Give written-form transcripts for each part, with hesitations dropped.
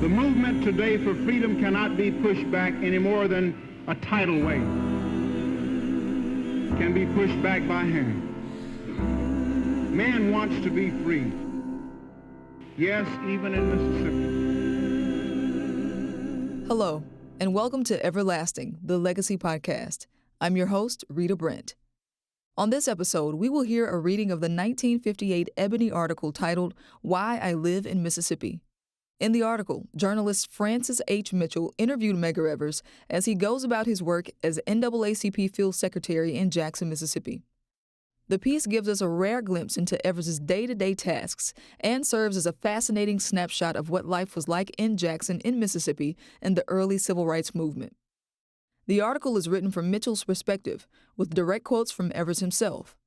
The movement today for freedom cannot be pushed back any more than a tidal wave can be pushed back by hand. Man wants to be free. Yes, even in Mississippi. Hello, and welcome to Everlasting, the Legacy Podcast. I'm your host, Rita Brent. On this episode, we will hear a reading of the 1958 Ebony article titled, Why I Live in Mississippi. In the article, journalist Francis H. Mitchell interviewed Medgar Evers as he goes about his work as NAACP Field Secretary in Jackson, Mississippi. The piece gives us a rare glimpse into Evers' day-to-day tasks and serves as a fascinating snapshot of what life was like in Jackson in Mississippi in the early civil rights movement. The article is written from Mitchell's perspective, with direct quotes from Evers himself.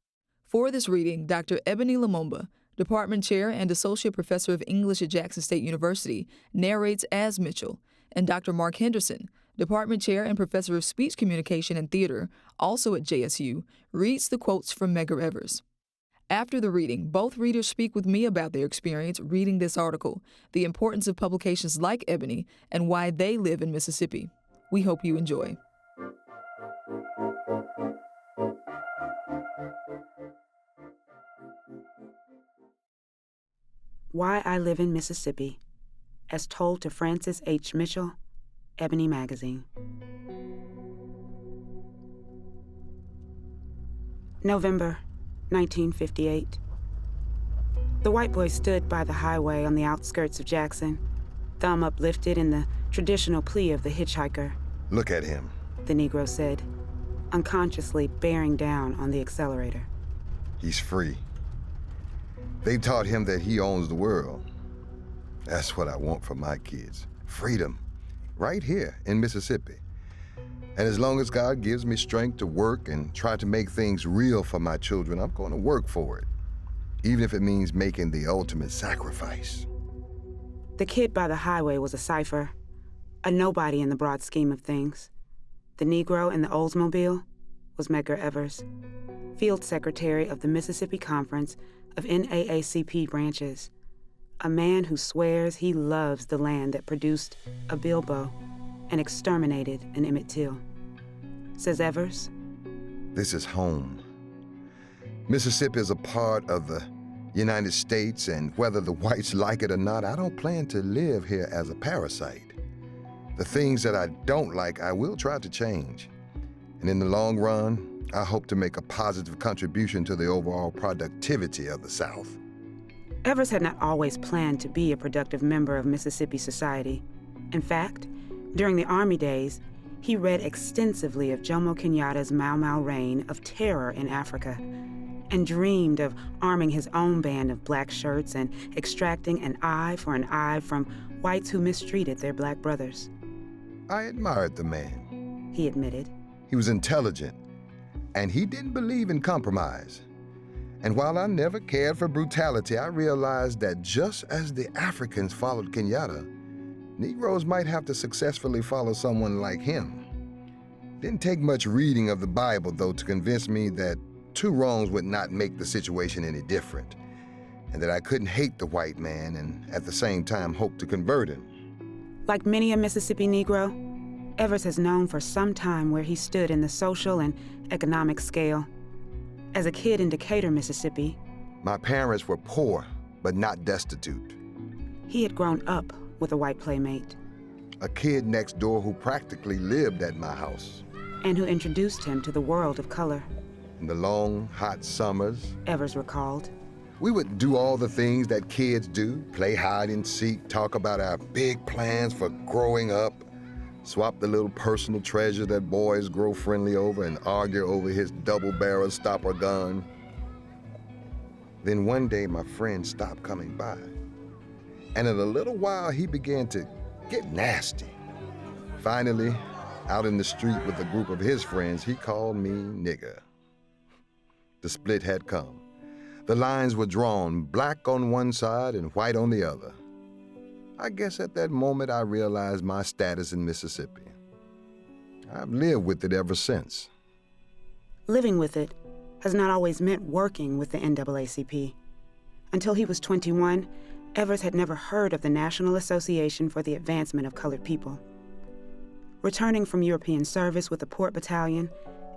For this reading, Dr. Ebony Lumumba, Department Chair and Associate Professor of English at Jackson State University, narrates as Mitchell, and Dr. Mark Henderson, Department Chair and Professor of Speech Communication and Theater, also at JSU, reads the quotes from Medgar Evers. After the reading, both readers speak with me about their experience reading this article, the importance of publications like Ebony, and why they live in Mississippi. We hope you enjoy. Why I Live in Mississippi, as told to Francis H. Mitchell, Ebony Magazine. November 1958. The white boy stood by the highway on the outskirts of Jackson, thumb uplifted in the traditional plea of the hitchhiker. Look at him, the Negro said, unconsciously bearing down on the accelerator. He's free. They taught him that he owns the world. That's what I want for my kids. Freedom. Right here in Mississippi. And as long as God gives me strength to work and try to make things real for my children, I'm going to work for it. Even if it means making the ultimate sacrifice. The kid by the highway was a cipher, a nobody in the broad scheme of things. The Negro in the Oldsmobile was Medgar Evers, Field Secretary of the Mississippi Conference of NAACP branches, a man who swears he loves the land that produced a Bilbo and exterminated an Emmett Till. Says Evers, this is home. Mississippi is a part of the United States, and whether the whites like it or not, I don't plan to live here as a parasite. The things that I don't like, I will try to change. And in the long run, I hope to make a positive contribution to the overall productivity of the South. Evers had not always planned to be a productive member of Mississippi society. In fact, during the Army days, he read extensively of Jomo Kenyatta's Mau Mau reign of terror in Africa and dreamed of arming his own band of black shirts and extracting an eye for an eye from whites who mistreated their black brothers. I admired the man, he admitted. He was intelligent, and he didn't believe in compromise. And while I never cared for brutality, I realized that just as the Africans followed Kenyatta, Negroes might have to successfully follow someone like him. Didn't take much reading of the Bible, though, to convince me that two wrongs would not make the situation any different, and that I couldn't hate the white man and at the same time hope to convert him. Like many a Mississippi Negro, Evers has known for some time where he stood in the social and economic scale. As a kid in Decatur, Mississippi, my parents were poor, but not destitute. He had grown up with a white playmate. A kid next door who practically lived at my house. And who introduced him to the world of color. In the long, hot summers, Evers recalled, we would do all the things that kids do, play hide and seek, talk about our big plans for growing up, swap the little personal treasure that boys grow friendly over, and argue over his double-barrel stopper gun. Then one day, my friend stopped coming by. And in a little while, he began to get nasty. Finally, out in the street with a group of his friends, he called me nigger. The split had come. The lines were drawn, black on one side and white on the other. I guess at that moment I realized my status in Mississippi. I've lived with it ever since. Living with it has not always meant working with the NAACP. Until he was 21, Evers had never heard of the National Association for the Advancement of Colored People. Returning from European service with the Port Battalion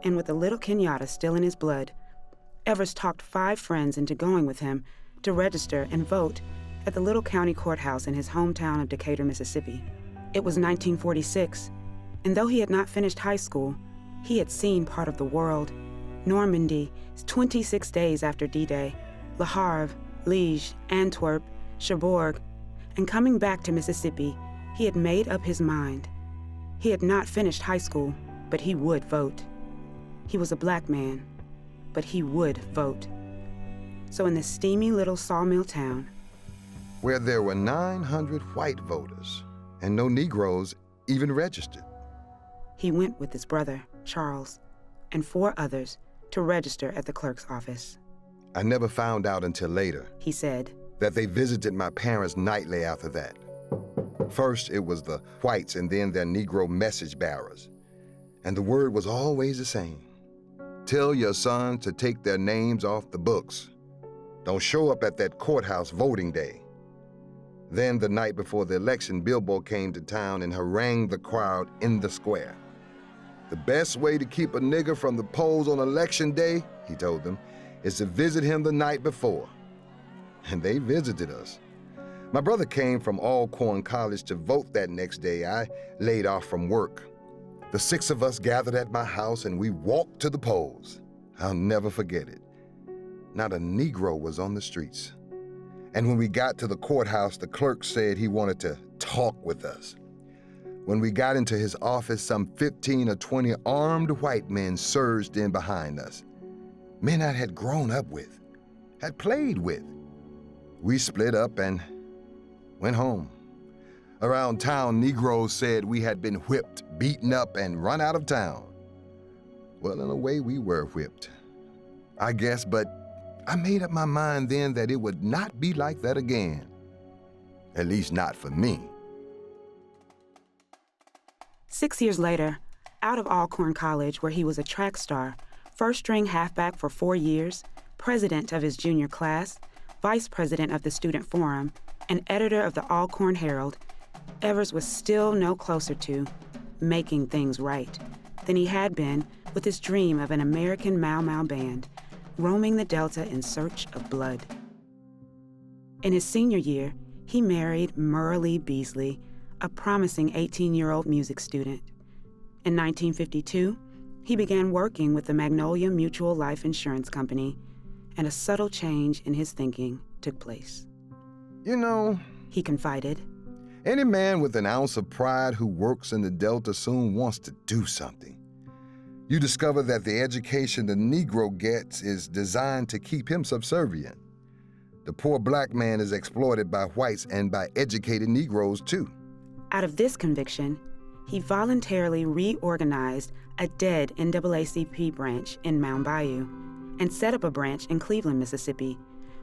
and with a little Kenyatta still in his blood, Evers talked 5 friends into going with him to register and vote at the little county courthouse in his hometown of Decatur, Mississippi. It was 1946, and though he had not finished high school, he had seen part of the world. Normandy, 26 days after D-Day, Le Havre, Liege, Antwerp, Cherbourg, and coming back to Mississippi, he had made up his mind. He had not finished high school, but he would vote. He was a black man, but he would vote. So in this steamy little sawmill town, where there were 900 white voters and no Negroes even registered, he went with his brother, Charles, and 4 others to register at the clerk's office. I never found out until later, he said, that they visited my parents nightly after that. First, it was the whites and then their Negro message bearers. And the word was always the same. Tell your sons to take their names off the books. Don't show up at that courthouse voting day. Then the night before the election, Bilbo came to town and harangued the crowd in the square. The best way to keep a nigger from the polls on election day, he told them, is to visit him the night before. And they visited us. My brother came from Alcorn College to vote that next day. I laid off from work. The 6 of us gathered at my house and we walked to the polls. I'll never forget it. Not a Negro was on the streets. And when we got to the courthouse, the clerk said he wanted to talk with us. When we got into his office, some 15 or 20 armed white men surged in behind us. Men I had grown up with, had played with. We split up and went home. Around town, Negroes said we had been whipped, beaten up, and run out of town. Well, in a way, we were whipped, I guess, but I made up my mind then that it would not be like that again. At least not for me. 6 years later, out of Alcorn College, where he was a track star, first-string halfback for 4 years, president of his junior class, vice president of the Student Forum, and editor of the Alcorn Herald, Evers was still no closer to making things right than he had been with his dream of an American Mau Mau band, roaming the Delta in search of blood. In his senior year, he married Merle Beasley, a promising 18-year-old music student. In 1952, he began working with the Magnolia Mutual Life Insurance Company, and a subtle change in his thinking took place. You know, he confided, any man with an ounce of pride who works in the Delta soon wants to do something. You discover that the education the Negro gets is designed to keep him subservient. The poor black man is exploited by whites and by educated Negroes, too. Out of this conviction, he voluntarily reorganized a dead NAACP branch in Mound Bayou and set up a branch in Cleveland, Mississippi,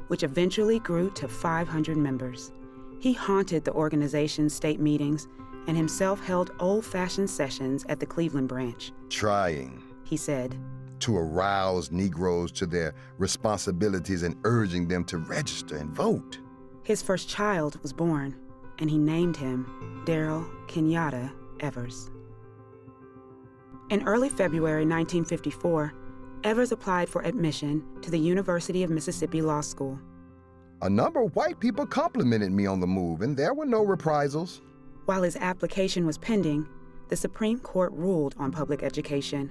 which eventually grew to 500 members. He haunted the organization's state meetings and himself held old-fashioned sessions at the Cleveland branch. Trying, he said, to arouse Negroes to their responsibilities and urging them to register and vote. His first child was born, and he named him Darrell Kenyatta Evers. In early February 1954, Evers applied for admission to the University of Mississippi Law School. A number of white people complimented me on the move, and there were no reprisals. While his application was pending, the Supreme Court ruled on public education,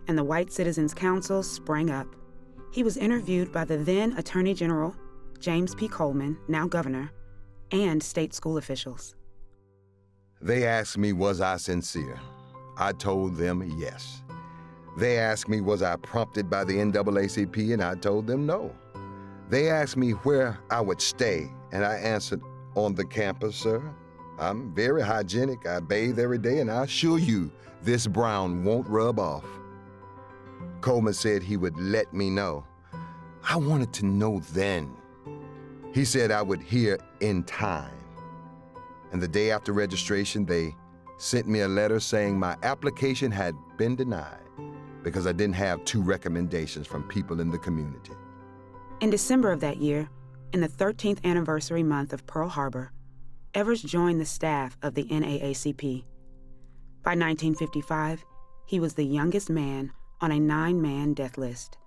and the White Citizens Council sprang up. He was interviewed by the then Attorney General, James P. Coleman, now governor, and state school officials. They asked me, was I sincere? I told them yes. They asked me, was I prompted by the NAACP, and I told them no. They asked me where I would stay, and I answered, on the campus, sir. I'm very hygienic, I bathe every day, and I assure you, this brown won't rub off. Coleman said he would let me know. I wanted to know then. He said I would hear in time. And the day after registration, they sent me a letter saying my application had been denied because I didn't have 2 recommendations from people in the community. In December of that year, In the 13th anniversary month of Pearl Harbor, Evers joined the staff of the NAACP. By 1955, he was the youngest man on a 9-man death list.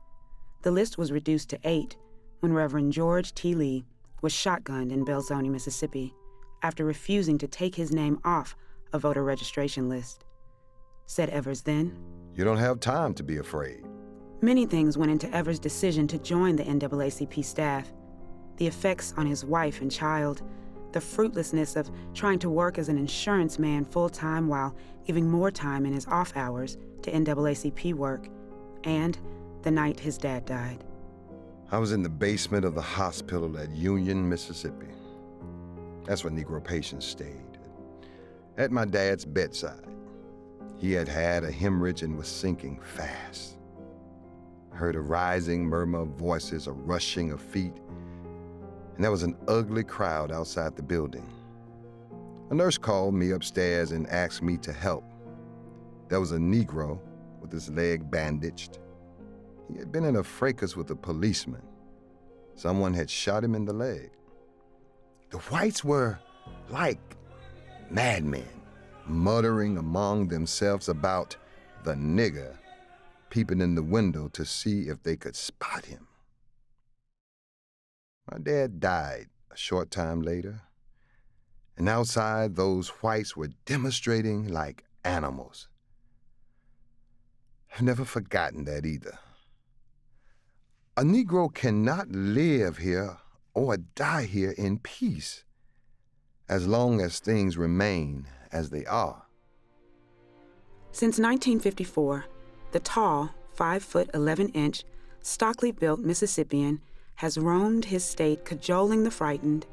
The list was reduced to 8 when Reverend George T. Lee was shotgunned in Belzoni, Mississippi, after refusing to take his name off a voter registration list. Said Evers then, "You don't have time to be afraid." Many things went into Evers' decision to join the NAACP staff. The effects on his wife and child, the fruitlessness of trying to work as an insurance man full-time while giving more time in his off hours to NAACP work, and the night his dad died. I was in the basement of the hospital at Union, Mississippi. That's where Negro patients stayed, at my dad's bedside. He had had a hemorrhage and was sinking fast. I heard a rising murmur of voices, a rushing of feet, and there was an ugly crowd outside the building. A nurse called me upstairs and asked me to help. There was a Negro with his leg bandaged. He had been in a fracas with a policeman. Someone had shot him in the leg. The whites were like madmen, muttering among themselves about the nigger, peeping in the window to see if they could spot him. My dad died a short time later, and outside those whites were demonstrating like animals. I've never forgotten that either. A Negro cannot live here or die here in peace as long as things remain as they are. Since 1954, the tall, 5'11" stockily built Mississippian has roamed his state cajoling the frightened,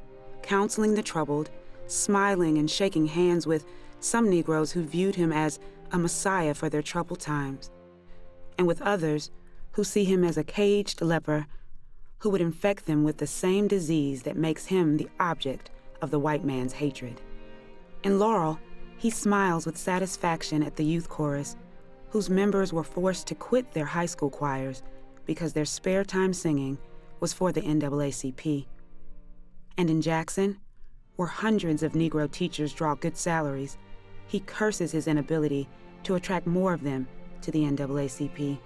counseling the troubled, smiling and shaking hands with some Negroes who viewed him as a messiah for their troubled times, and with others who see him as a caged leper who would infect them with the same disease that makes him the object of the white man's hatred. In Laurel, he smiles with satisfaction at the youth chorus, whose members were forced to quit their high school choirs because their spare time singing was for the NAACP. And in Jackson, where hundreds of Negro teachers draw good salaries, he curses his inability to attract more of them to the NAACP.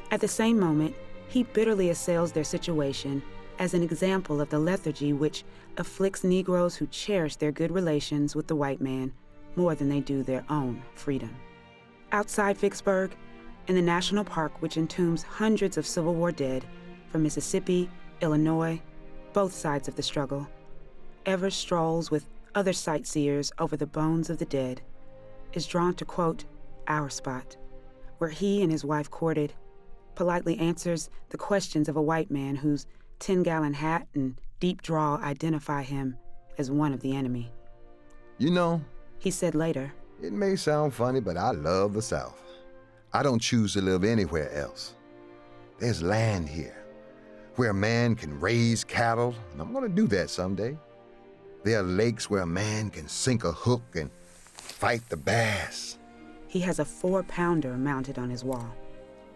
At the same moment, he bitterly assails their situation as an example of the lethargy which afflicts Negroes who cherish their good relations with the white man more than they do their own freedom. Outside Vicksburg, in the national park which entombs hundreds of Civil War dead from Mississippi, Illinois, both sides of the struggle, Evers strolls with other sightseers over the bones of the dead, is drawn to, quote, our spot, where he and his wife courted, politely answers the questions of a white man whose 10-gallon hat and deep drawl identify him as one of the enemy. You know, he said later, it may sound funny, but I love the South. I don't choose to live anywhere else. There's land here where a man can raise cattle, and I'm going to do that someday. There are lakes where a man can sink a hook and fight the bass. He has a 4-pounder mounted on his wall.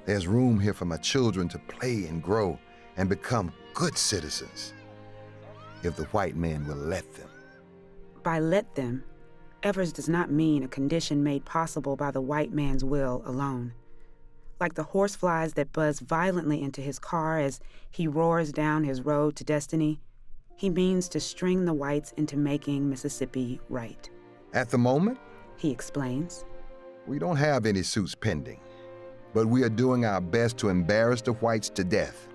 There's room here for my children to play and grow and become good citizens, if the white man will let them. By let them, Evers does not mean a condition made possible by the white man's will alone. Like the horseflies that buzz violently into his car as he roars down his road to destiny, he means to string the whites into making Mississippi right. At the moment, he explains, we don't have any suits pending, but we are doing our best to embarrass the whites to death.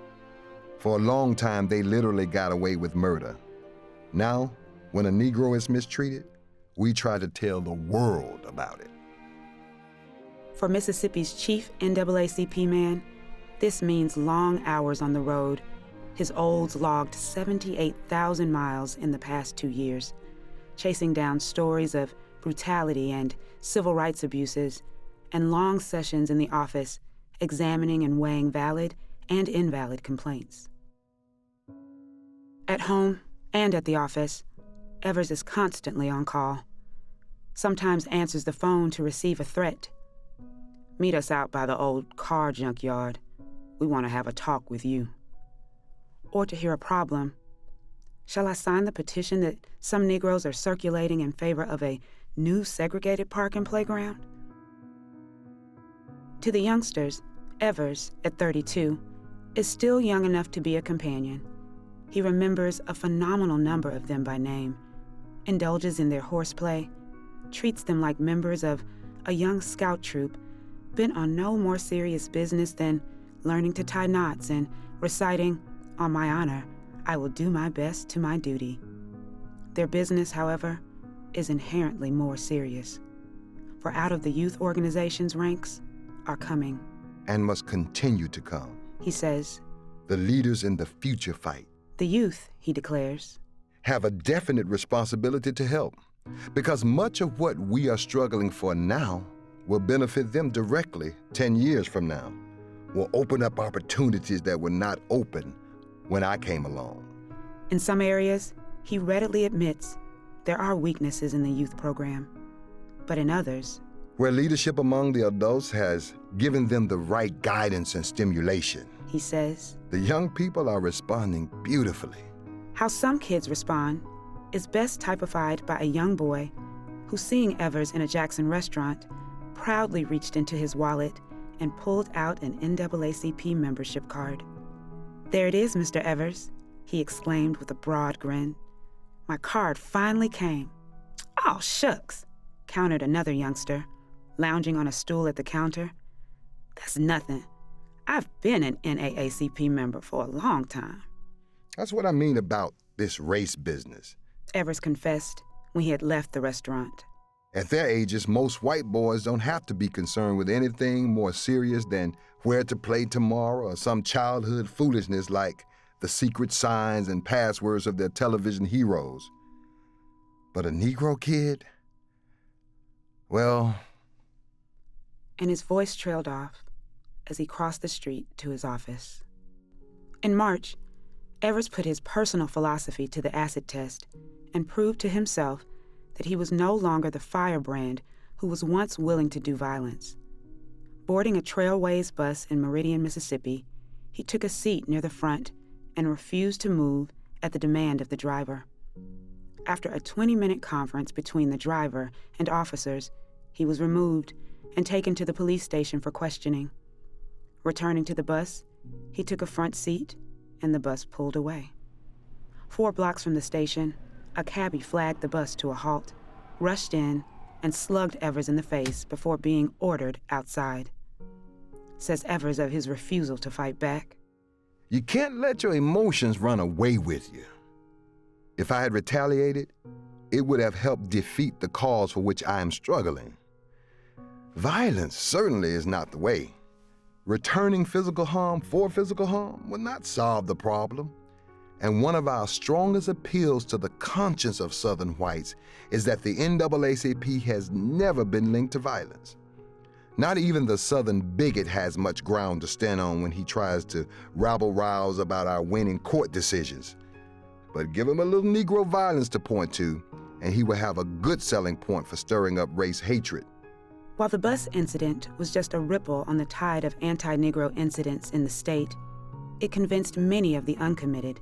For a long time, they literally got away with murder. Now, when a Negro is mistreated, we try to tell the world about it. For Mississippi's chief NAACP man, this means long hours on the road. His olds logged 78,000 miles in the past 2 years, chasing down stories of brutality and civil rights abuses, and long sessions in the office examining and weighing valid and invalid complaints. At home and at the office, Evers is constantly on call. Sometimes answers the phone to receive a threat. Meet us out by the old car junkyard. We want to have a talk with you. Or to hear a problem, Shall I sign the petition that some Negroes are circulating in favor of a new segregated park and playground? To the youngsters, Evers, at 32, is still young enough to be a companion. He remembers a phenomenal number of them by name, indulges in their horseplay, treats them like members of a young scout troop bent on no more serious business than learning to tie knots and reciting, "On my honor, I will do my best to my duty." Their business, however, is inherently more serious. For out of the youth organization's ranks are coming, and must continue to come, he says, the leaders in the future fight. The youth, he declares, have a definite responsibility to help, because much of what we are struggling for now will benefit them directly 10 years from now, will open up opportunities that were not open when I came along. In some areas, he readily admits there are weaknesses in the youth program, but in others, where leadership among the adults has given them the right guidance and stimulation, he says, the young people are responding beautifully. How some kids respond is best typified by a young boy who, seeing Evers in a Jackson restaurant, proudly reached into his wallet and pulled out an NAACP membership card. "There it is, Mr. Evers," he exclaimed with a broad grin. "My card finally came." "Oh, shucks," countered another youngster, lounging on a stool at the counter. "That's nothing. I've been an NAACP member for a long time." That's what I mean about this race business, Evers confessed when he had left the restaurant. At their ages, most white boys don't have to be concerned with anything more serious than where to play tomorrow or some childhood foolishness like the secret signs and passwords of their television heroes. But a Negro kid? Well... And his voice trailed off as he crossed the street to his office. In March, Evers put his personal philosophy to the acid test and proved to himself that he was no longer the firebrand who was once willing to do violence. Boarding a Trailways bus in Meridian, Mississippi, he took a seat near the front and refused to move at the demand of the driver. After a 20-minute conference between the driver and officers, he was removed and taken to the police station for questioning. Returning to the bus, he took a front seat and the bus pulled away. 4 blocks from the station, a cabbie flagged the bus to a halt, rushed in, and slugged Evers in the face before being ordered outside. Says Evers of his refusal to fight back. You can't let your emotions run away with you. If I had retaliated, it would have helped defeat the cause for which I am struggling. Violence certainly is not the way. Returning physical harm for physical harm will not solve the problem. And one of our strongest appeals to the conscience of Southern whites is that the NAACP has never been linked to violence. Not even the Southern bigot has much ground to stand on when he tries to rabble-rouse about our winning court decisions. But give him a little Negro violence to point to, and he will have a good selling point for stirring up race hatred. While the bus incident was just a ripple on the tide of anti-Negro incidents in the state, it convinced many of the uncommitted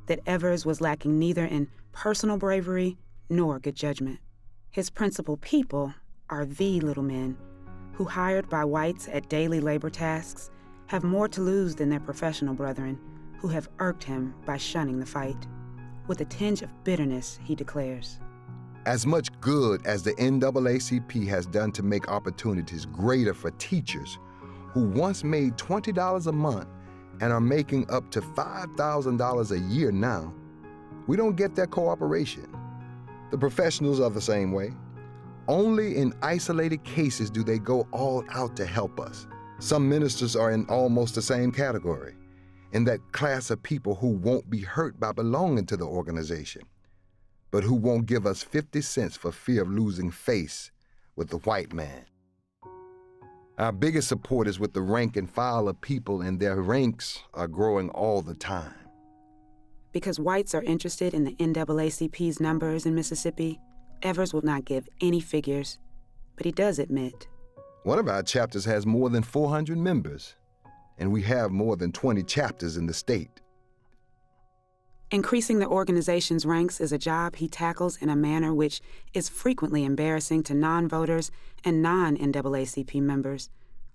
that Evers was lacking neither in personal bravery nor good judgment. His principal people are the little men who, hired by whites at daily labor tasks, have more to lose than their professional brethren who have irked him by shunning the fight. With a tinge of bitterness, he declares, As much good as the NAACP has done to make opportunities greater for teachers who once made $20 a month and are making up to $5,000 a year now, we don't get their cooperation. The professionals are the same way. Only in isolated cases do they go all out to help us. Some ministers are in almost the same category, in that class of people who won't be hurt by belonging to the organization, but who won't give us 50 cents for fear of losing face with the white man. Our biggest support is with the rank and file of people, and their ranks are growing all the time. Because whites are interested in the NAACP's numbers in Mississippi, Evers will not give any figures, but he does admit. One of our chapters has more than 400 members, and we have more than 20 chapters in the state. Increasing the organization's ranks is a job he tackles in a manner which is frequently embarrassing to non-voters and non-NAACP members.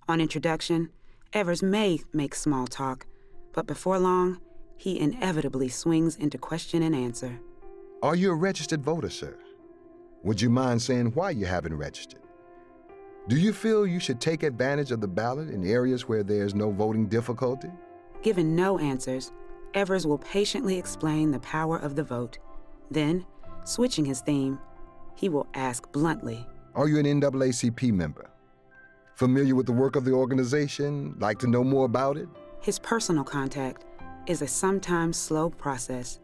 On introduction, Evers may make small talk, but before long, he inevitably swings into question and answer. Are you a registered voter, sir? Would you mind saying why you haven't registered? Do you feel you should take advantage of the ballot in areas where there's no voting difficulty? Given no answers, Evers will patiently explain the power of the vote. Then, switching his theme, he will ask bluntly, Are you an NAACP member? Familiar with the work of the organization? Like to know more about it? His personal contact is a sometimes slow process,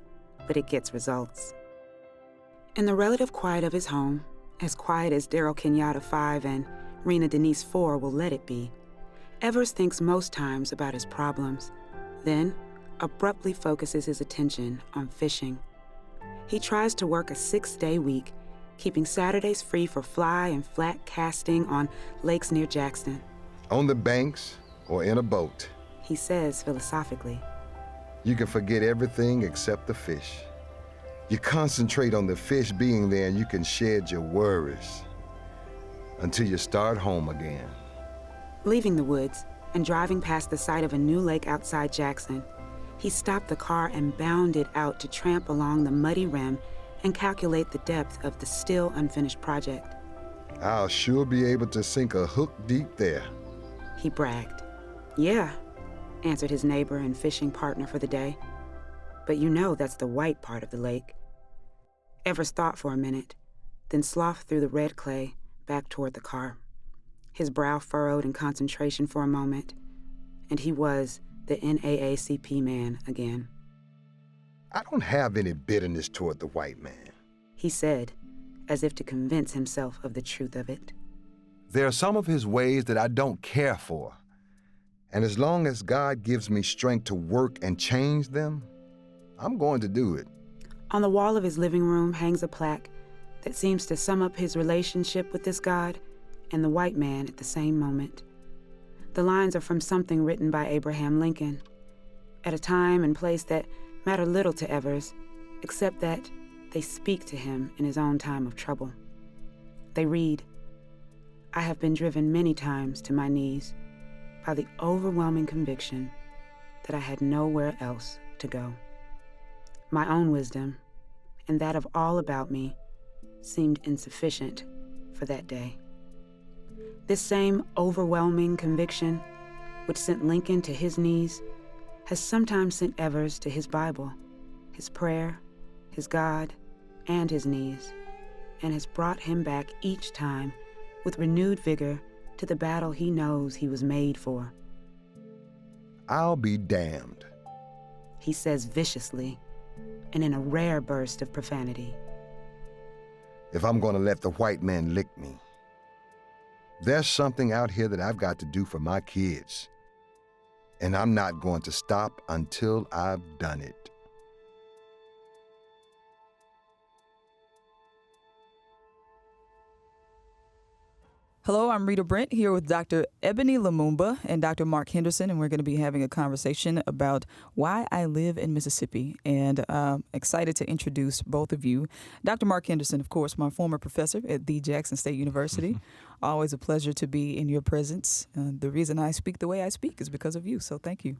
but it gets results. In the relative quiet of his home, as quiet as Daryl Kenyatta 5 and Rena Denise 4 will let it be, Evers thinks most times about his problems, then abruptly focuses his attention on fishing. He tries to work a 6-day week, keeping Saturdays free for fly and flat casting on lakes near Jackson. On the banks or in a boat. He says philosophically. You can forget everything except the fish. You concentrate on the fish being there and you can shed your worries until you start home again. Leaving the woods and driving past the site of a new lake outside Jackson, he stopped the car and bounded out to tramp along the muddy rim and calculate the depth of the still unfinished project. I'll sure be able to sink a hook deep there, he bragged. Yeah, answered his neighbor and fishing partner for the day. But you know that's the white part of the lake. Evers thought for a minute, then slothed through the red clay back toward the car. His brow furrowed in concentration for a moment, and he was the NAACP man again. I don't have any bitterness toward the white man, he said, as if to convince himself of the truth of it. There are some of his ways that I don't care for, and as long as God gives me strength to work and change them, I'm going to do it. On the wall of his living room hangs a plaque that seems to sum up his relationship with this God and the white man at the same moment. The lines are from something written by Abraham Lincoln, at a time and place that matter little to Evers, except that they speak to him in his own time of trouble. They read, I have been driven many times to my knees by the overwhelming conviction that I had nowhere else to go. My own wisdom, and that of all about me, seemed insufficient for that day. This same overwhelming conviction, which sent Lincoln to his knees, has sometimes sent Evers to his Bible, his prayer, his God, and his knees, and has brought him back each time with renewed vigor to the battle he knows he was made for. I'll be damned, he says viciously, and in a rare burst of profanity. if I'm going to let the white man lick me. There's something out here that I've got to do for my kids, and I'm not going to stop until I've done it. Hello, I'm Rita Brent here with Dr. Ebony Lumumba and Dr. Mark Henderson, and we're going to be having a conversation about why I live in Mississippi. And excited to introduce both of you. Dr. Mark Henderson, of course, my former professor at the Jackson State University. Always a pleasure to be in your presence. The reason I speak the way I speak is because of you, so thank you.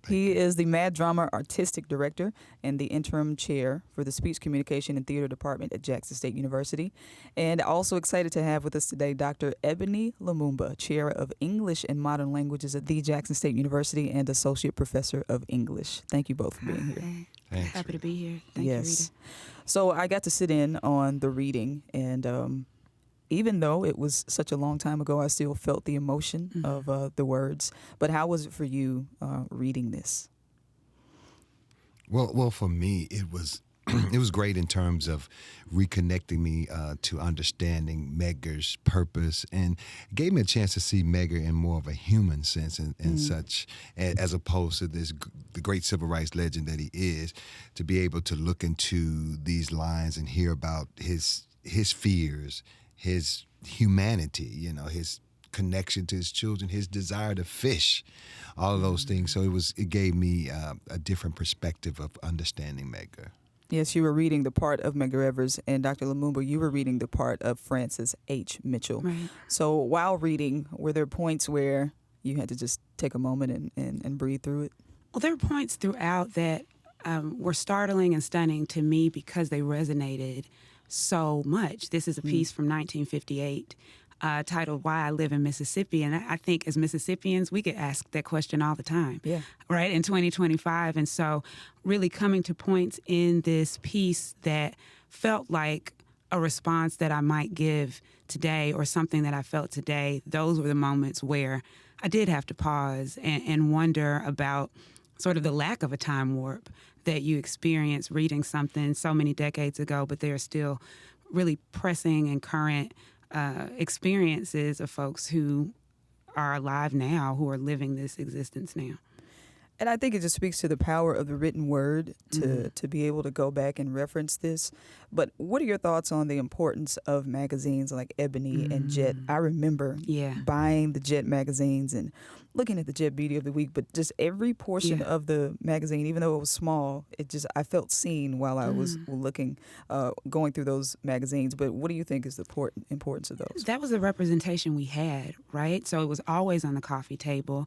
He is the Mad Drama Artistic Director and the interim chair for the Speech, Communication, and Theater Department at Jackson State University. And also excited to have with us today Dr. Ebony Lumumba, Chair of English and Modern Languages at the Jackson State University and Associate Professor of English. Thank you both for being here. Thanks. Happy to be here. Thank you, Rita. So I got to sit in on the reading, and even though it was such a long time ago, I still felt the emotion of the words. But how was it for you reading this? Well, for me, it was it was great in terms of reconnecting me to understanding Medgar's purpose, and gave me a chance to see Medgar in more of a human sense and such, as opposed to the great civil rights legend that he is. To be able to look into these lines and hear about his fears, his humanity, his connection to his children, his desire to fish, all of those things. So it gave me a different perspective of understanding Medgar. Yes, you were reading the part of Medgar Evers, and Dr. Lumumba, you were reading the part of Francis H. Mitchell. Right. So while reading, were there points where you had to just take a moment and breathe through it? Well, there were points throughout that were startling and stunning to me because they resonated so much. This is a piece from 1958 titled Why I Live in Mississippi. And I think as Mississippians, we get asked that question all the time, right, in 2025. And so really coming to points in this piece that felt like a response that I might give today or something that I felt today, those were the moments where I did have to pause and wonder about sort of the lack of a time warp that you experience reading something so many decades ago, but there are still really pressing and current experiences of folks who are alive now, who are living this existence now. And I think it just speaks to the power of the written word to be able to go back and reference this. But what are your thoughts on the importance of magazines like Ebony and Jet? I remember buying the Jet magazines and looking at the Jet Beauty of the Week, but just every portion of the magazine, even though it was small, I felt seen while I was looking, going through those magazines. But what do you think is the importance of those? That was the representation we had, right? So it was always on the coffee table.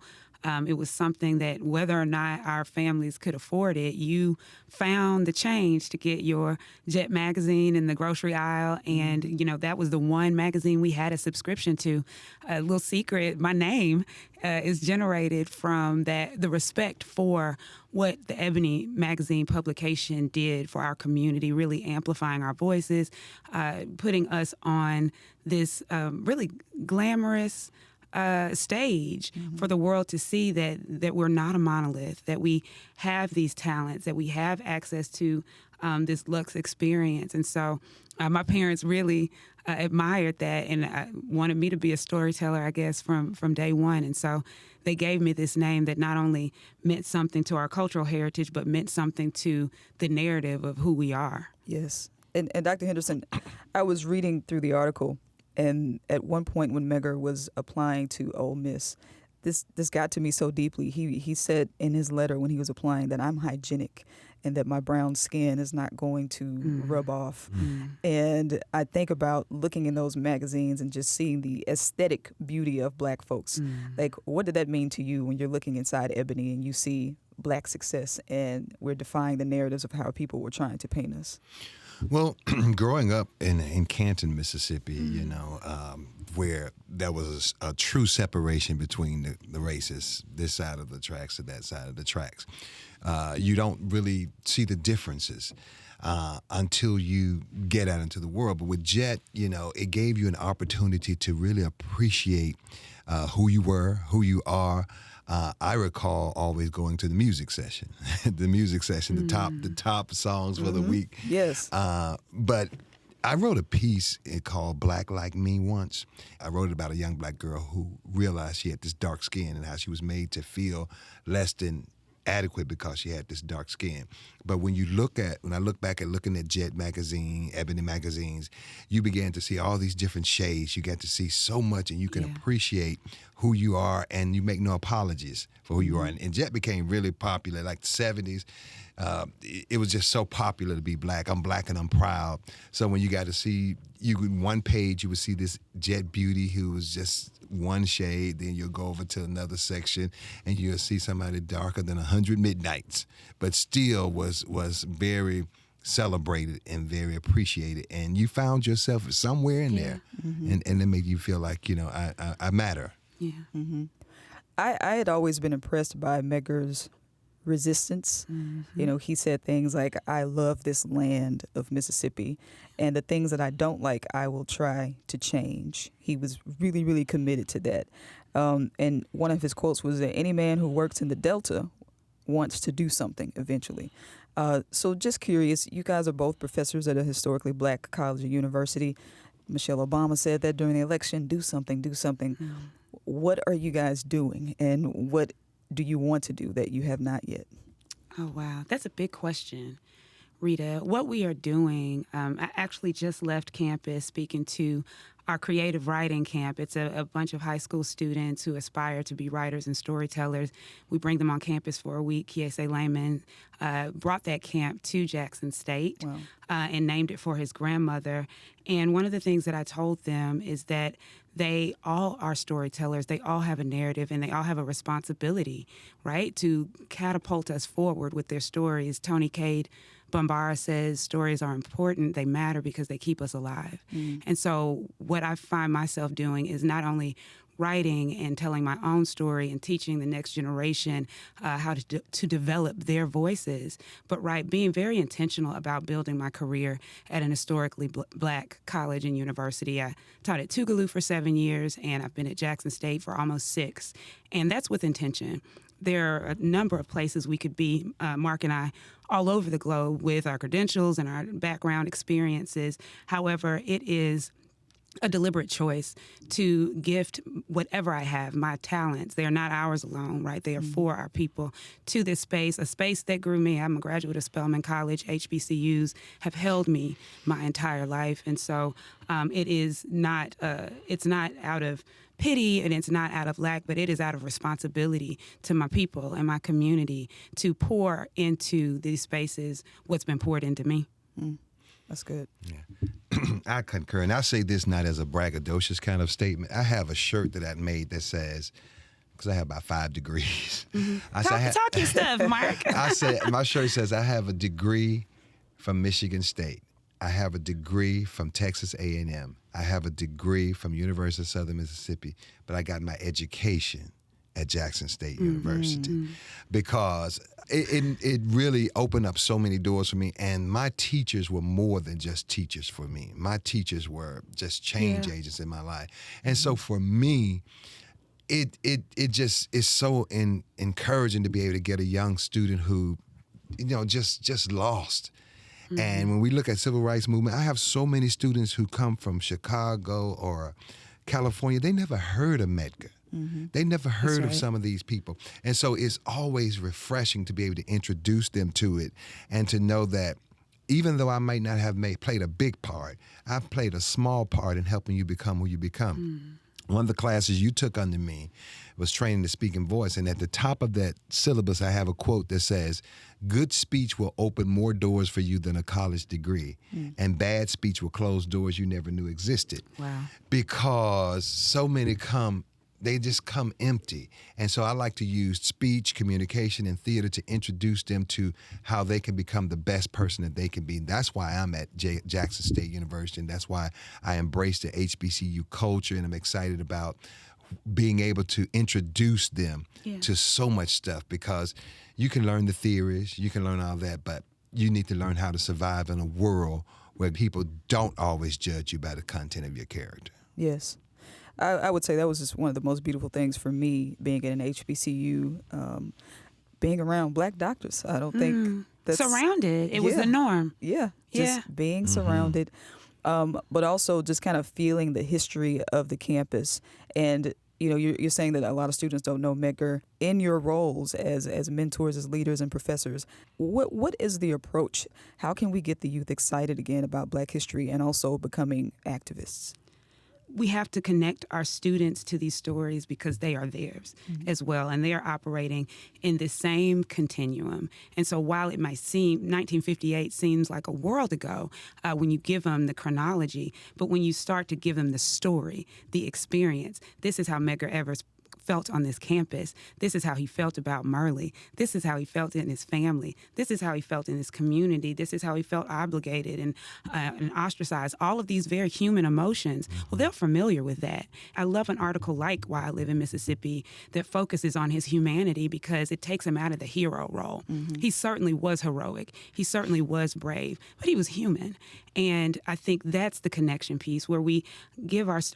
It was something that whether or not our families could afford it, you found the change to get your Jet magazine in the grocery aisle. And, you know, that was the one magazine we had a subscription to. A little secret, my name is generated from the respect for what the Ebony magazine publication did for our community, really amplifying our voices, putting us on this really glamorous stage for the world to see that we're not a monolith, that we have these talents, that we have access to this luxe experience. And so my parents really admired that and wanted me to be a storyteller, I guess, from day one. And so they gave me this name that not only meant something to our cultural heritage, but meant something to the narrative of who we are. Yes. And Dr. Henderson, I was reading through the article, and at one point when Medgar was applying to Ole Miss, this got to me so deeply. He said in his letter when he was applying that I'm hygienic and that my brown skin is not going to rub off. And I think about looking in those magazines and just seeing the aesthetic beauty of Black folks. Like, what did that mean to you when you're looking inside Ebony and you see Black success and we're defying the narratives of how people were trying to paint us? Well, growing up in Canton, Mississippi, you know, where there was a true separation between the races, this side of the tracks to that side of the tracks, you don't really see the differences until you get out into the world. But with Jet, you know, it gave you an opportunity to really appreciate who you were, who you are. I recall always going to the music session, the top songs for the week. Yes. But I wrote a piece called Black Like Me once. I wrote it about a young Black girl who realized she had this dark skin and how she was made to feel less than adequate because she had this dark skin. But when I look back at looking at Jet magazine, Ebony magazines, you began to see all these different shades. You get to see so much, and you can appreciate who you are, and you make no apologies for who you are. And Jet became really popular, like the 70s. It was just so popular to be Black. I'm Black and I'm proud. So when you got to see, one page, you would see this Jet beauty who was just one shade, then you'll go over to another section and you'll see somebody darker than 100 Midnights, but still was very celebrated and very appreciated. And you found yourself somewhere in there, and it made you feel like, you know, I matter. Yeah. I had always been impressed by Medgar's resistance. You know, he said things like, I love this land of Mississippi, and the things that I don't like, I will try to change. He was really, really committed to that. And one of his quotes was that any man who works in the Delta wants to do something eventually. So just curious, you guys are both professors at a historically Black college or university. Michelle Obama said that during the election, do something, do something. What are you guys doing, and what do you want to do that you have not yet? Oh, wow. That's a big question, Rita. What we are doing, I actually just left campus speaking to our creative writing camp. It's a bunch of high school students who aspire to be writers and storytellers. We bring them on campus for a week. Kiese Layman brought that camp to Jackson State. Wow. And named it for his grandmother. And one of the things that I told them is that they all are storytellers. They all have a narrative, and they all have a responsibility, right, to catapult us forward with their stories. Tony Cade Bombara says stories are important. They matter because they keep us alive. And so what I find myself doing is not only writing and telling my own story and teaching the next generation how to develop their voices, but being very intentional about building my career at an historically black college and university. I taught at Tougaloo for 7 years, and I've been at Jackson State for almost 6, and that's with intention. There are a number of places we could be, Mark and I, all over the globe with our credentials and our background experiences. However, it is a deliberate choice to gift whatever I have, my talents. They are not ours alone, right? They are for our people, to this space, a space that grew me. I'm a graduate of Spelman College. HBCUs have held me my entire life. And so it is not, it's not out of pity and it's not out of lack, but it is out of responsibility to my people and my community to pour into these spaces what's been poured into me. That's good. Yeah. I concur. And I say this not as a braggadocious kind of statement. I have a shirt that I made that says, because I have about 5 degrees. Talk your stuff, Mark. I said, my shirt says, I have a degree from Michigan State. I have a degree from Texas A&M. I have a degree from University of Southern Mississippi, but I got my education at Jackson State University because it really opened up so many doors for me. And my teachers were more than just teachers for me. My teachers were just change agents in my life. And so for me, it just is so encouraging to be able to get a young student who, just lost. And when we look at civil rights movement, I have so many students who come from Chicago or California. They never heard of Medgar. They never heard of some of these people. And so it's always refreshing to be able to introduce them to it and to know that even though I might not have played a big part, I've played a small part in helping you become who you become. One of the classes you took under me was training the speaking voice. And at the top of that syllabus, I have a quote that says, good speech will open more doors for you than a college degree. And bad speech will close doors you never knew existed. Wow. Because so many they just come empty. And so I like to use speech, communication, and theater to introduce them to how they can become the best person that they can be. That's why I'm at Jackson State University, and that's why I embrace the HBCU culture, and I'm excited about being able to introduce them to so much stuff, because you can learn the theories, you can learn all that, but you need to learn how to survive in a world where people don't always judge you by the content of your character. Yes. I would say that was just one of the most beautiful things for me, being at an HBCU, being around black doctors. I don't think that's... Surrounded. It was the norm. Yeah. Just being surrounded, but also just kind of feeling the history of the campus. And, you're saying that a lot of students don't know Medgar. In your roles as mentors, as leaders and professors, what is the approach? How can we get the youth excited again about Black history and also becoming activists? We have to connect our students to these stories because they are theirs as well, and they are operating in the same continuum. And so while it might seem 1958 seems like a world ago when you give them the chronology, but when you start to give them the story, the experience, this is how Medgar Evers felt on this campus. This is how he felt about Murley. This is how he felt in his family. This is how he felt in his community. This is how he felt obligated and ostracized. All of these very human emotions. Well, they're familiar with that. I love an article like Why I Live in Mississippi that focuses on his humanity because it takes him out of the hero role. He certainly was heroic. He certainly was brave, but he was human. And I think that's the connection piece where we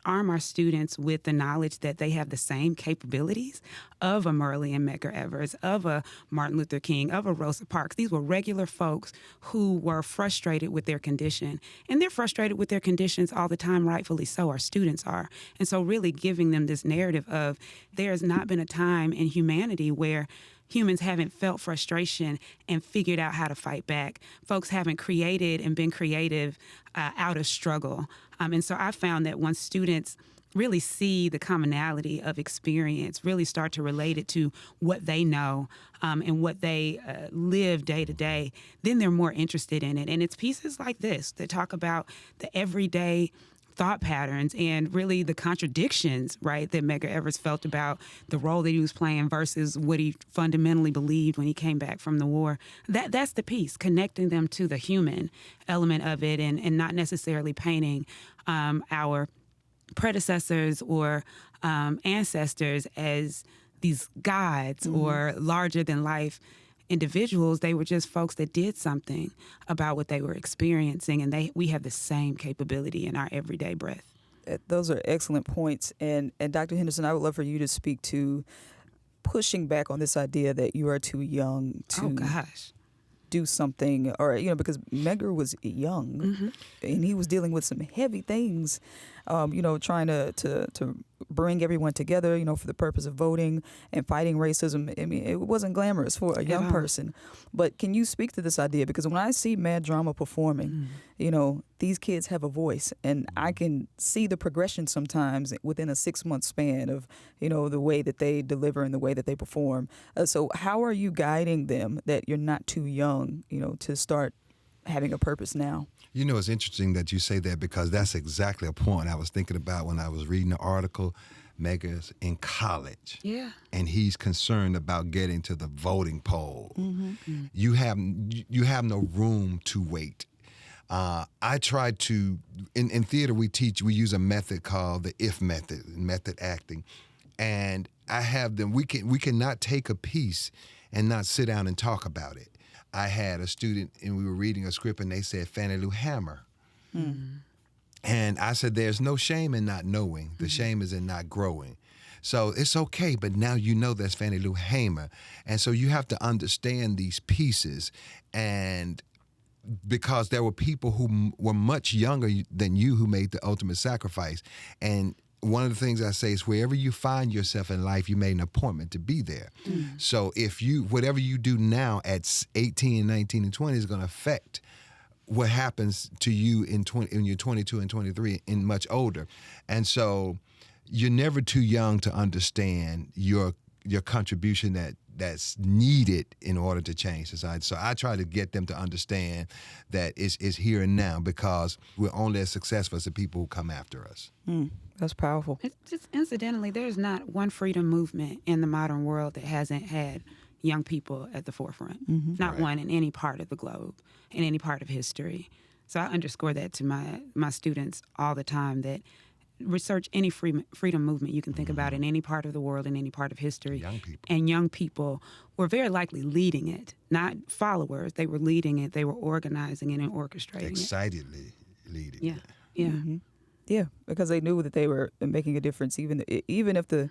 arm our students with the knowledge that they have the same capabilities of a Murley and Medgar Evers, of a Martin Luther King, of a Rosa Parks. These were regular folks who were frustrated with their condition. And they're frustrated with their conditions all the time, rightfully so. Our students are. And so really giving them this narrative of there has not been a time in humanity where humans haven't felt frustration and figured out how to fight back. Folks haven't created and been creative out of struggle. And so I found that once students really see the commonality of experience, really start to relate it to what they know and what they live day to day, then they're more interested in it. And it's pieces like this that talk about the everyday thought patterns and really the contradictions, right, that Medgar Evers felt about the role that he was playing versus what he fundamentally believed when he came back from the war. That's the piece, connecting them to the human element of it and not necessarily painting our predecessors or ancestors as these gods or larger than life individuals. They were just folks that did something about what they were experiencing, and we have the same capability in our everyday breath. Those are excellent points. And Dr. Henderson, I would love for you to speak to pushing back on this idea that you are too young to do something, or, because Medgar was young and he was dealing with some heavy things, trying to bring everyone together, for the purpose of voting and fighting racism. I mean, it wasn't glamorous for a young person. But can you speak to this idea? Because when I see Mad Drama performing, these kids have a voice, and I can see the progression sometimes within a 6-month span of, the way that they deliver and the way that they perform. So how are you guiding them that you're not too young, to start having a purpose now? It's interesting that you say that, because that's exactly a point I was thinking about when I was reading the article. Medgar's in college. Yeah. And he's concerned about getting to the voting poll. You have no room to wait. I try to, in theater we use a method called the if method acting. And I have them, we cannot take a piece and not sit down and talk about it. I had a student, and we were reading a script, and they said Fannie Lou Hamer. And I said, there's no shame in not knowing. The shame is in not growing. So it's okay, but now you know that's Fannie Lou Hamer. And so you have to understand these pieces. And because there were people who were much younger than you who made the ultimate sacrifice. And one of the things I say is, wherever you find yourself in life, you made an appointment to be there. So if whatever you do now at 18, 19, and 20 is going to affect what happens to you when you're 22 and 23 and much older. And so you're never too young to understand your contribution that's needed in order to change society. So I try to get them to understand that it's here and now, because we're only as successful as the people who come after us. That's powerful. It's just incidentally, there's not one freedom movement in the modern world that hasn't had young people at the forefront. Not one in any part of the globe, in any part of history. So I underscore that to my students all the time, that research any freedom movement you can think about in any part of the world, in any part of history. Young people. And young people were very likely leading it, not followers. They were leading it. They were organizing it and orchestrating Excitedly leading it. Yeah. Yeah, because they knew that they were making a difference, even if the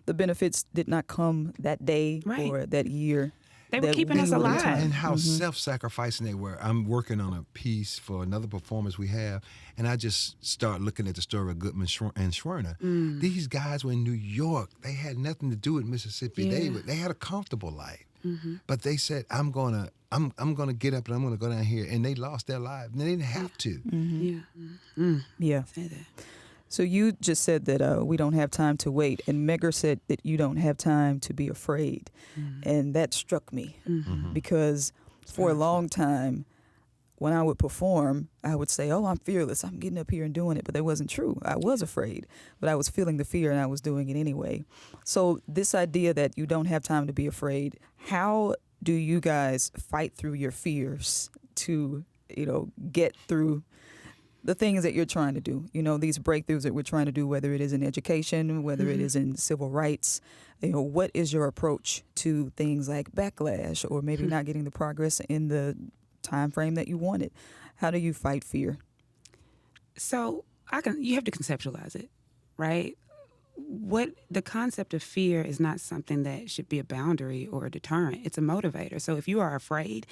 benefits did not come that day or that year. They were keeping us alive. And how self-sacrificing they were. I'm working on a piece for another performance we have, and I just start looking at the story of Goodman and Schwerner. These guys were in New York. They had nothing to do with Mississippi. They had a comfortable life. But they said, I'm gonna get up and I'm gonna go down here, and they lost their lives. And they didn't have to. Yeah. Say that. So you just said that we don't have time to wait, and Medgar said that you don't have time to be afraid, and that struck me because for a long time, when I would perform, I would say, "Oh, I'm fearless. I'm getting up here and doing it," but that wasn't true. I was afraid, but I was feeling the fear, and I was doing it anyway. So this idea that you don't have time to be afraid, how do you guys fight through your fears to, get through the things that you're trying to do, these breakthroughs that we're trying to do, whether it is in education, whether it is in civil rights, what is your approach to things like backlash or maybe not getting the progress in the time frame that you wanted? How do you fight fear? So you have to conceptualize it, right? The concept of fear is not something that should be a boundary or a deterrent. It's a motivator. So if you are afraid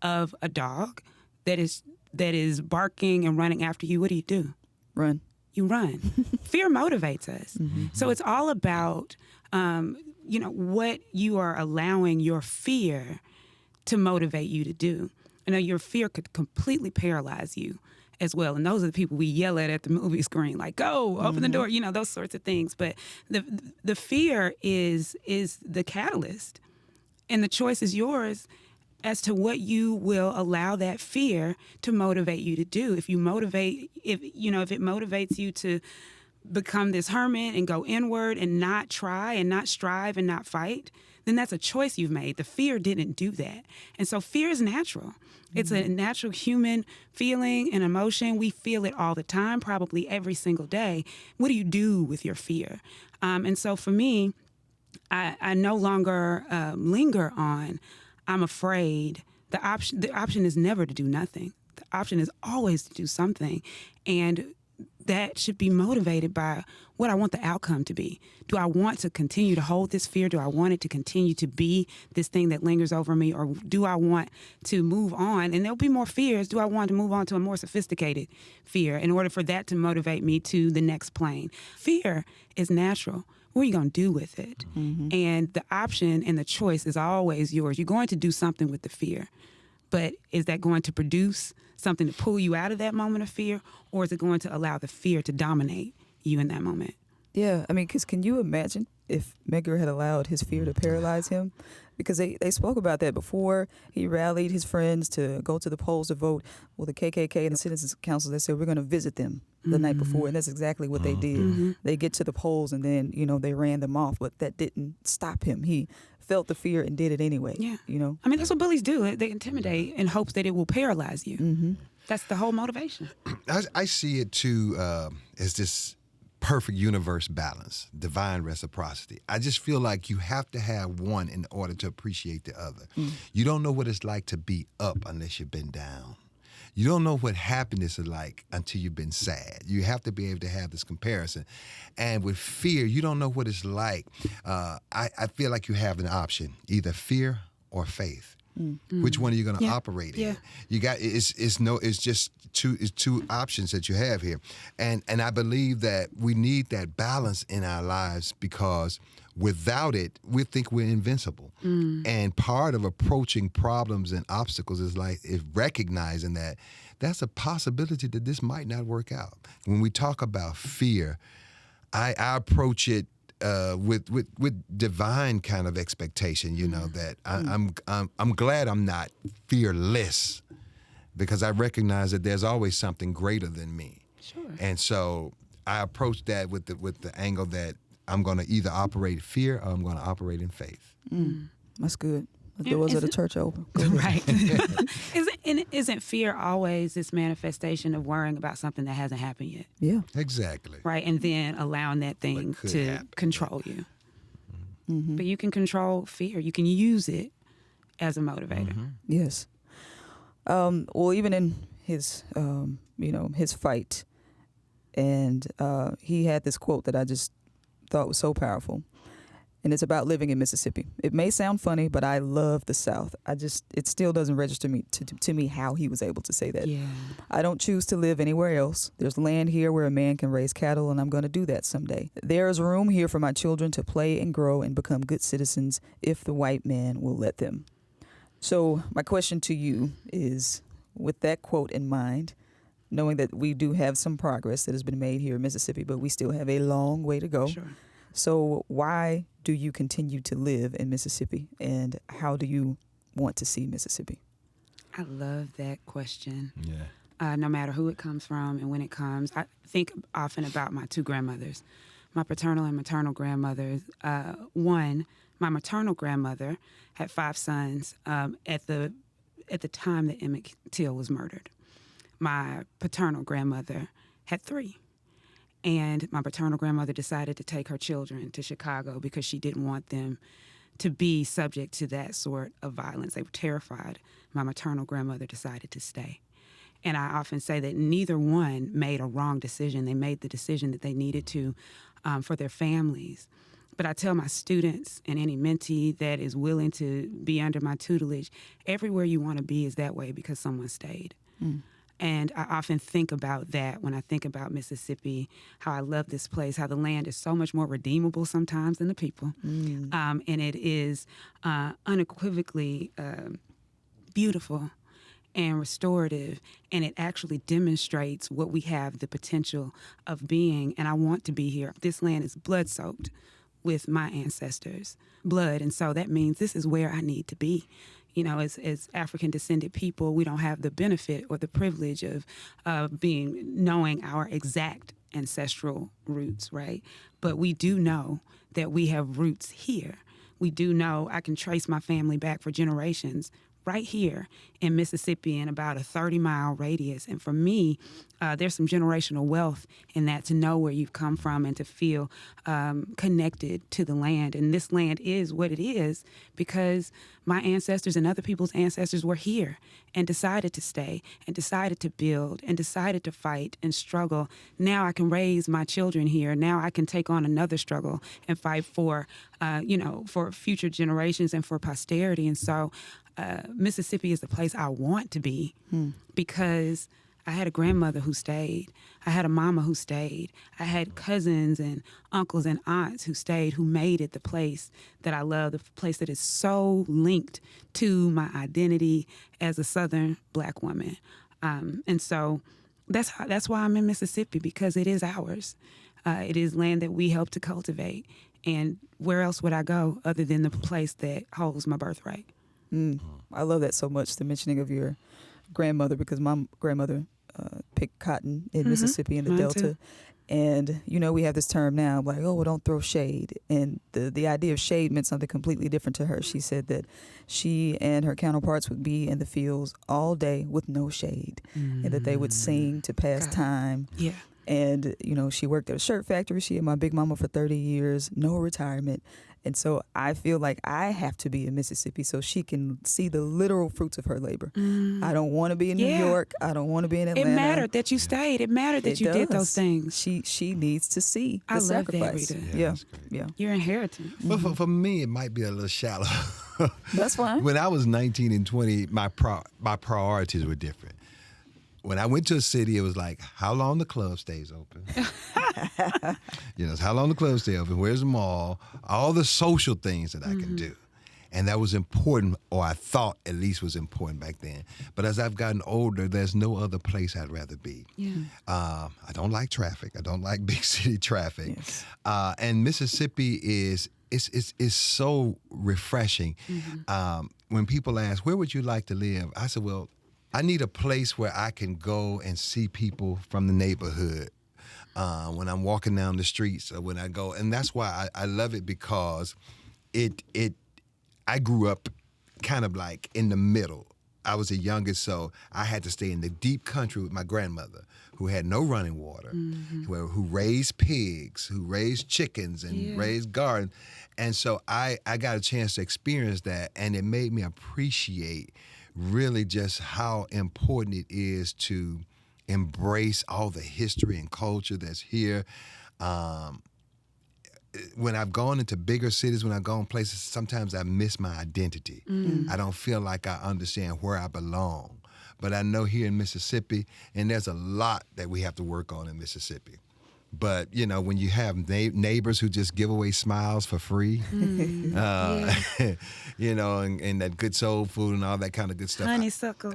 of a dog that is barking and running after you, what do? Run. You run. Fear motivates us. So it's all about, what you are allowing your fear to motivate you to do. Your fear could completely paralyze you as well. And those are the people we yell at the movie screen, like, go, open the door, those sorts of things. But the fear is the catalyst. And the choice is yours as to what you will allow that fear to motivate you to do. If it motivates you to become this hermit and go inward and not try and not strive and not fight, then that's a choice you've made. The fear didn't do that. And so fear is natural. It's a natural human feeling and emotion. We feel it all the time, probably every single day. What do you do with your fear? And so for me, I no longer linger on, I'm afraid. The option is never to do nothing. The option is always to do something. And that should be motivated by what I want the outcome to be. Do I want to continue to hold this fear? Do I want it to continue to be this thing that lingers over me? Or do I want to move on? And there'll be more fears. Do I want to move on to a more sophisticated fear in order for that to motivate me to the next plane? Fear is natural. What are you going to do with it? And the option and the choice is always yours. You're going to do something with the fear. But is that going to produce something to pull you out of that moment of fear, or is it going to allow the fear to dominate you in that moment? Yeah, I mean, because can you imagine if Medgar had allowed his fear to paralyze him? Because they spoke about that before he rallied his friends to go to the polls to vote. Well, the KKK and the Citizens Council, they said, we're going to visit them the night before. And that's exactly what they did. They get to the polls and then, they ran them off. But that didn't stop him. He felt the fear and did it anyway. Yeah. I mean, that's what bullies do. They intimidate in hopes that it will paralyze you. That's the whole motivation. I see it, too, as this perfect universe balance, divine reciprocity. I just feel like you have to have one in order to appreciate the other. You don't know what it's like to be up unless you've been down. You don't know what happiness is like until you've been sad. You have to be able to have this comparison. And with fear, you don't know what it's like. I feel like you have an option, either fear or faith. Which one are you going to operate in? You got it's just two options that you have here, and I believe that we need that balance in our lives, because without it, we think we're invincible. And part of approaching problems and obstacles is recognizing that that's a possibility that this might not work out. When we talk about fear, I approach it with divine kind of expectation, that I'm glad I'm not fearless, because I recognize that there's always something greater than me. Sure. And so I approach that with the angle that I'm going to either operate fear or I'm going to operate in faith. That's good. The doors of the church open. Right. Isn't fear always this manifestation of worrying about something that hasn't happened yet? Yeah. Exactly. Right, and then allowing that thing to control you. But you can control fear. You can use it as a motivator. Yes. Well, even in his, his fight, and he had this quote that I just thought was so powerful. And it's about living in Mississippi. It may sound funny, but I love the South. It still doesn't register to me how he was able to say that. Yeah. I don't choose to live anywhere else. There's land here where a man can raise cattle, and I'm going to do that someday. There is room here for my children to play and grow and become good citizens if the white man will let them. So my question to you is, with that quote in mind, knowing that we do have some progress that has been made here in Mississippi, but we still have a long way to go. Sure. So why do you continue to live in Mississippi, and how do you want to see Mississippi? I love that question. Yeah. No matter who it comes from and when it comes. I think often about my two grandmothers, my paternal and maternal grandmothers. My maternal grandmother had 5 sons at the time that Emmett Till was murdered. My paternal grandmother had 3. And my paternal grandmother decided to take her children to Chicago because she didn't want them to be subject to that sort of violence. They were terrified. My maternal grandmother decided to stay. And I often say that neither one made a wrong decision. They made the decision that they needed to for their families. But I tell my students and any mentee that is willing to be under my tutelage, everywhere you want to be is that way because someone stayed. And I often think about that when I think about Mississippi, how I love this place, how the land is so much more redeemable sometimes than the people. And it is unequivocally beautiful and restorative, and it actually demonstrates what we have the potential of being. And I want to be here. This land is blood-soaked with my ancestors' blood, and so that means this is where I need to be. You know, as African-descended people, we don't have the benefit or the privilege of knowing our exact ancestral roots, right? But we do know that we have roots here. We do know I can trace my family back for generations right here in Mississippi in about a 30-mile radius. And for me, there's some generational wealth in that, to know where you've come from and to feel connected to the land. And this land is what it is because my ancestors and other people's ancestors were here and decided to stay and decided to build and decided to fight and struggle. Now I can raise my children here. Now I can take on another struggle and fight for, for future generations and for posterity. And so Mississippi is the place I want to be because I had a grandmother who stayed. I had a mama who stayed. I had cousins and uncles and aunts who stayed, who made it the place that I love, the place that is so linked to my identity as a Southern Black woman. And so that's why I'm in Mississippi, because it is ours. It is land that we help to cultivate. And where else would I go other than the place that holds my birthright? I love that so much, the mentioning of your grandmother, because my grandmother picked cotton in Mississippi in the Mine Delta. too. And, we have this term now, like, oh, well, don't throw shade. And the idea of shade meant something completely different to her. She said that she and her counterparts would be in the fields all day with no shade, and that they would sing to pass time. Yeah. And, she worked at a shirt factory. She had my big mama for 30 years, no retirement. And so I feel like I have to be in Mississippi so she can see the literal fruits of her labor. I don't want to be in New York. I don't want to be in Atlanta. It mattered that you stayed. It mattered that you did those things. She needs to see the I love sacrifice. that, Rita. Yeah. that's great. Yeah. Your inheritance. But for me, it might be a little shallow. That's fine. When I was 19 and 20, my priorities were different. When I went to a city, it was like, how long the club stays open? How long the club stay open? Where's the mall? All the social things that I can do. And that was important, or I thought at least was important back then. But as I've gotten older, there's no other place I'd rather be. Yeah. I don't like traffic. I don't like big city traffic. Yes. And Mississippi is so refreshing. When people ask, where would you like to live? I said, well, I need a place where I can go and see people from the neighborhood when I'm walking down the streets or when I go. And that's why I love it, because I grew up kind of like in the middle. I was the youngest, so I had to stay in the deep country with my grandmother, who had no running water, who raised pigs, who raised chickens and raised gardens. And so I got a chance to experience that, and it made me appreciate really just how important it is to embrace all the history and culture that's here. When I've gone into bigger cities, when I've gone places, sometimes I miss my identity. I don't feel like I understand where I belong. But I know here in Mississippi, and there's a lot that we have to work on in Mississippi. But, when you have neighbors who just give away smiles for free, and that good soul food and all that kind of good stuff. Honeysuckle.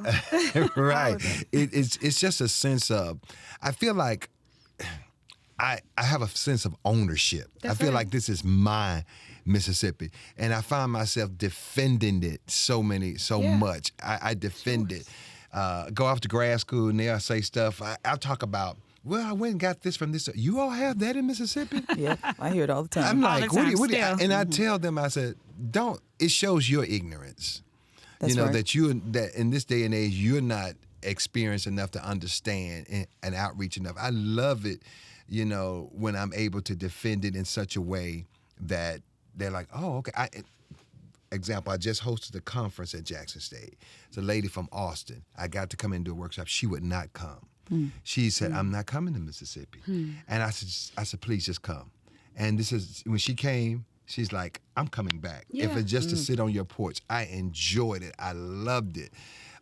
Right. It's just a sense of, I feel like I have a sense of ownership. That's I feel right. like this is my Mississippi. And I find myself defending it so much. I defend it. Go off to grad school and there I say stuff. I'll talk about, well, I went and got this from this. You all have that in Mississippi? Yeah, I hear it all the time. I'm like, All the time, what do you? still. And I tell them, I said, don't. It shows your ignorance. That's right. that in this day and age, you're not experienced enough to understand and outreach enough. I love it, when I'm able to defend it in such a way that they're like, oh, okay. Example, I just hosted a conference at Jackson State. It's a lady from Austin. I got to come and do a workshop. She would not come. She said, I'm not coming to Mississippi. And I said, please just come. And this is, when she came, she's like, I'm coming back. If it's just to sit on your porch. I enjoyed it. I loved it.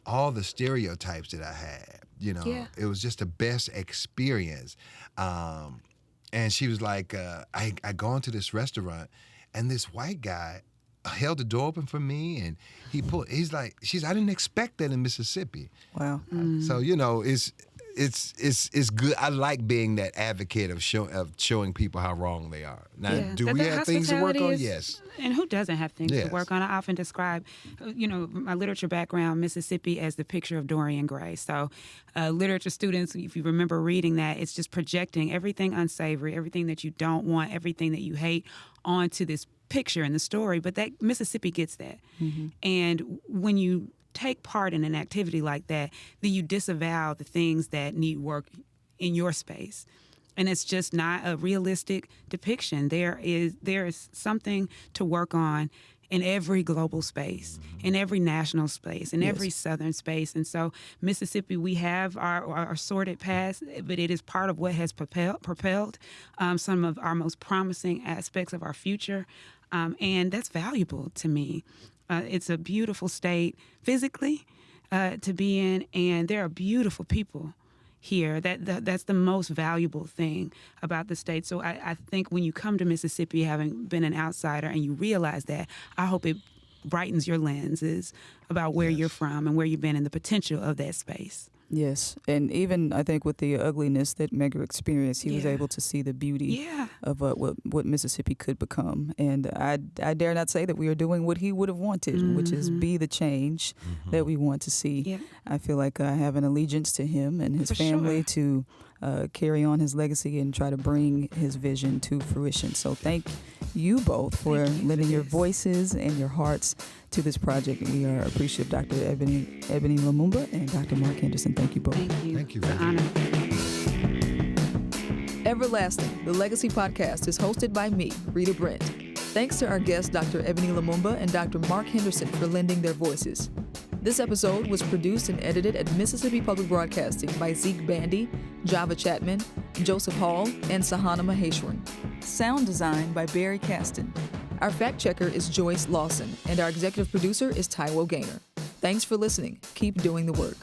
All the stereotypes that I had, it was just the best experience. And she was like, I go into this restaurant, and this white guy, held the door open for me, and he's like, I didn't expect that in Mississippi. Wow. So, you know, it's good. I like being that advocate of showing people how wrong they are. Now, do we have things to work on? Yes. And who doesn't have things Yes. to work on? I often describe, my literature background, Mississippi, as the picture of Dorian Gray. So literature students, if you remember reading that, it's just projecting everything unsavory, everything that you don't want, everything that you hate onto this picture in the story. But that Mississippi gets that. Mm-hmm. And when you take part in an activity like that, then you disavow the things that need work in your space. And it's just not a realistic depiction. There is something to work on in every global space, in every national space, in every Southern space. And so Mississippi, we have our sordid past, but it is part of what has propelled some of our most promising aspects of our future. And that's valuable to me. It's a beautiful state physically to be in, and there are beautiful people here. That's the most valuable thing about the state. So I think when you come to Mississippi, having been an outsider, and you realize that, I hope it brightens your lenses about where you're from and where you've been and the potential of that space. Yes, and even I think with the ugliness that Medgar experienced, he was able to see the beauty of what Mississippi could become. And I dare not say that we are doing what he would have wanted, which is be the change that we want to see. Yeah. I feel like I have an allegiance to him and his family to carry on his legacy and try to bring his vision to fruition. So thank you both for lending your voices and your hearts to this project. We are appreciative, Dr. Ebony Lumumba and Dr. Mark Henderson. Thank you both. Thank you. Thank you. It's an honor. Everlasting, the Legacy Podcast, is hosted by me, Rita Brent. Thanks to our guests, Dr. Ebony Lumumba and Dr. Mark Henderson, for lending their voices. This episode was produced and edited at Mississippi Public Broadcasting by Zeke Bandy, Java Chapman, Joseph Hall, and Sahana Maheshwaran. Sound design by Barry Caston. Our fact checker is Joyce Lawson, and our executive producer is Taiwo Gaynor. Thanks for listening. Keep doing the work.